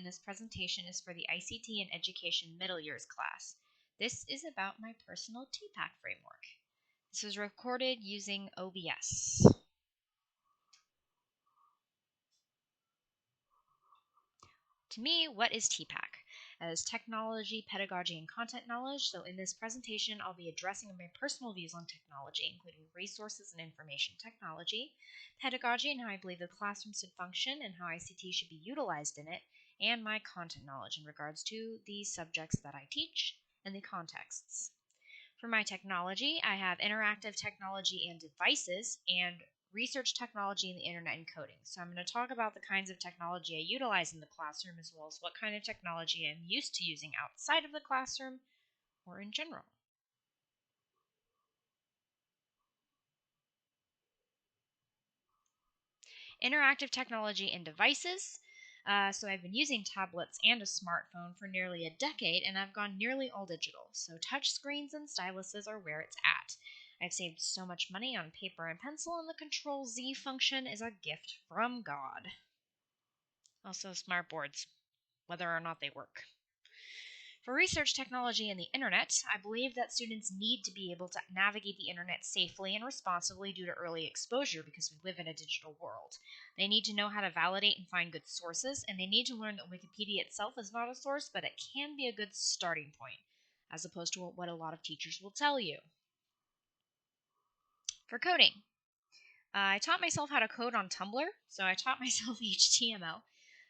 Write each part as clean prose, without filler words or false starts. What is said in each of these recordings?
and this presentation is for the ICT and Education Middle Years class. This is about my personal TPACK framework. This was recorded using OBS. To me, what is TPACK? As technology, pedagogy, and content knowledge. So in this presentation, I'll be addressing my personal views on technology, including resources and information technology, pedagogy and how I believe the classroom should function and how ICT should be utilized in it, and my content knowledge in regards to the subjects that I teach and the contexts. For my technology, I have interactive technology and devices and research technology in the internet and coding. So I'm going to talk about the kinds of technology I utilize in the classroom as well as what kind of technology I'm used to using outside of the classroom or in general. Interactive technology and devices. So I've been using tablets and a smartphone for nearly a decade, and I've gone nearly all digital. So touch screens and styluses are where it's at. I've saved so much money on paper and pencil, and the Control-Z function is a gift from God. Also, smart boards, whether or not they work. For research technology and the internet, I believe that students need to be able to navigate the internet safely and responsibly due to early exposure because we live in a digital world. They need to know how to validate and find good sources, and they need to learn that Wikipedia itself is not a source, but it can be a good starting point, as opposed to what a lot of teachers will tell you. For coding, I taught myself how to code on Tumblr, so I taught myself HTML.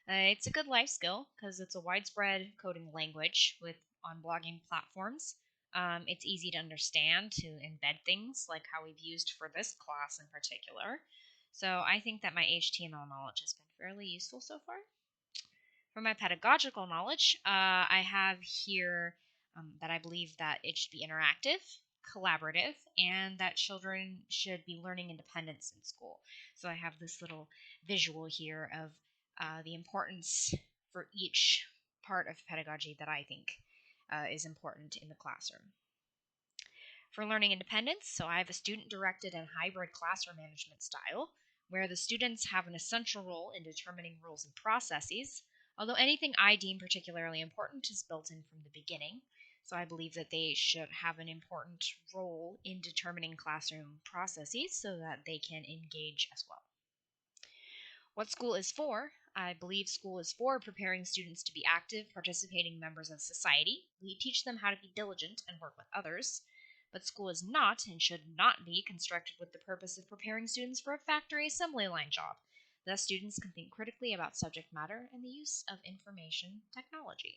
It's a good life skill because it's a widespread coding language on blogging platforms. It's easy to understand, to embed things like how we've used for this class in particular. So I think that my HTML knowledge has been fairly useful so far. For my pedagogical knowledge, I have here that I believe that it should be interactive, collaborative, and that children should be learning independence in school. So I have this little visual here of the importance for each part of pedagogy that I think is important in the classroom. For learning independence, so I have a student-directed and hybrid classroom management style, where the students have an essential role in determining rules and processes, although anything I deem particularly important is built in from the beginning. So I believe that they should have an important role in determining classroom processes so that they can engage as well. What school is for? I believe school is for preparing students to be active, participating members of society. We teach them how to be diligent and work with others. But school is not and should not be constructed with the purpose of preparing students for a factory assembly line job. Thus, students can think critically about subject matter and the use of information technology.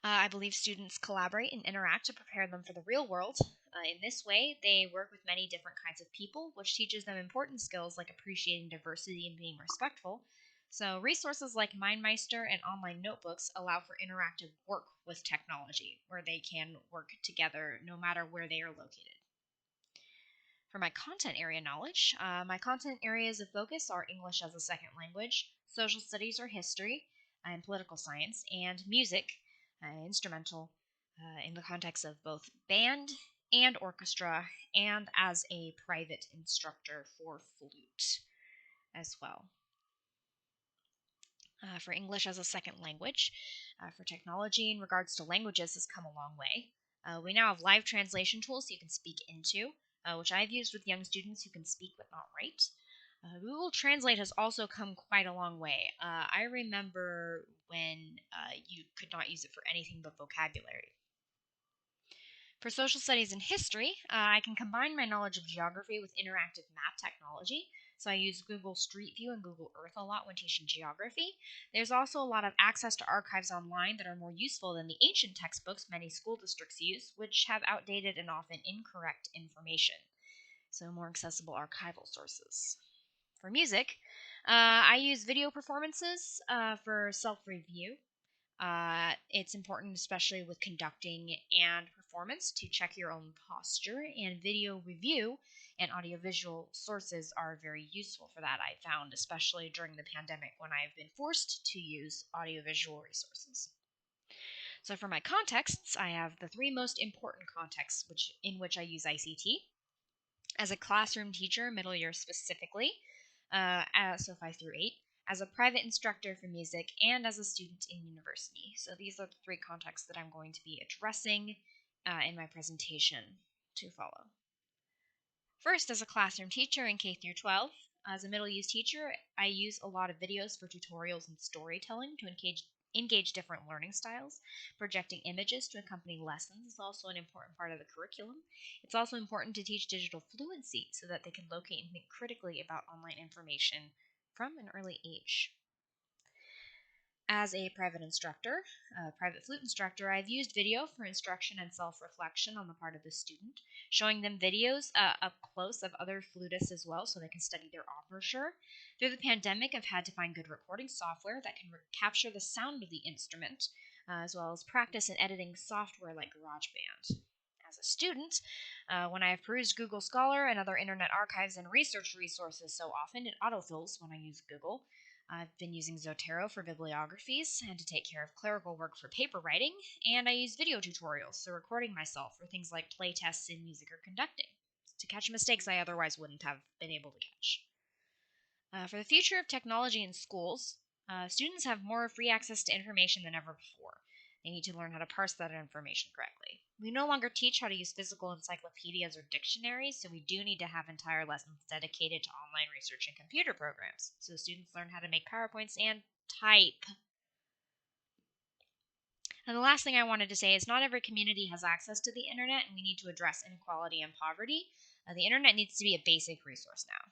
I believe students collaborate and interact to prepare them for the real world. In this way, they work with many different kinds of people, which teaches them important skills like appreciating diversity and being respectful. So resources like MindMeister and online notebooks allow for interactive work with technology, where they can work together no matter where they are located. For my content area knowledge, my content areas of focus are English as a second language, social studies or history, and political science, and music, instrumental, in the context of both band and orchestra, and as a private instructor for flute as well. For English as a second language, for technology in regards to languages has come a long way. We now have live translation tools you can speak into, which I've used with young students who can speak but not write. Google Translate has also come quite a long way. I remember when you could not use it for anything but vocabulary. For social studies and history, I can combine my knowledge of geography with interactive map technology. So I use Google Street View and Google Earth a lot when teaching geography. There's also a lot of access to archives online that are more useful than the ancient textbooks many school districts use, which have outdated and often incorrect information. So more accessible archival sources. For music, I use video performances for self-review. It's important, especially with conducting and performance, to check your own posture, and video review and audiovisual sources are very useful for that, I found, especially during the pandemic when I've been forced to use audiovisual resources. So for my contexts, I have the three most important contexts in which I use ICT. As a classroom teacher, middle year specifically, so 5 through 8, as a private instructor for music, and as a student in university. So these are the three contexts that I'm going to be addressing in my presentation to follow. First, as a classroom teacher in K through 12, as a middle use teacher, I use a lot of videos for tutorials and storytelling to engage different learning styles. Projecting images to accompany lessons is also an important part of the curriculum. It's also important to teach digital fluency so that they can locate and think critically about online information from an early age. As a private flute instructor, I've used video for instruction and self-reflection on the part of the student, showing them videos up close of other flutists as well so they can study their embouchure. Through the pandemic, I've had to find good recording software that can capture the sound of the instrument, as well as practice and editing software like GarageBand. As a student, when I have perused Google Scholar and other internet archives and research resources so often, it autofills when I use Google. I've been using Zotero for bibliographies and to take care of clerical work for paper writing, and I use video tutorials, so recording myself for things like play tests in music or conducting, to catch mistakes I otherwise wouldn't have been able to catch. For the future of technology in schools, students have more free access to information than ever before. They need to learn how to parse that information correctly. We no longer teach how to use physical encyclopedias or dictionaries, so we do need to have entire lessons dedicated to online research and computer programs, so students learn how to make PowerPoints and type. And the last thing I wanted to say is not every community has access to the internet, and we need to address inequality and poverty. The internet needs to be a basic resource now.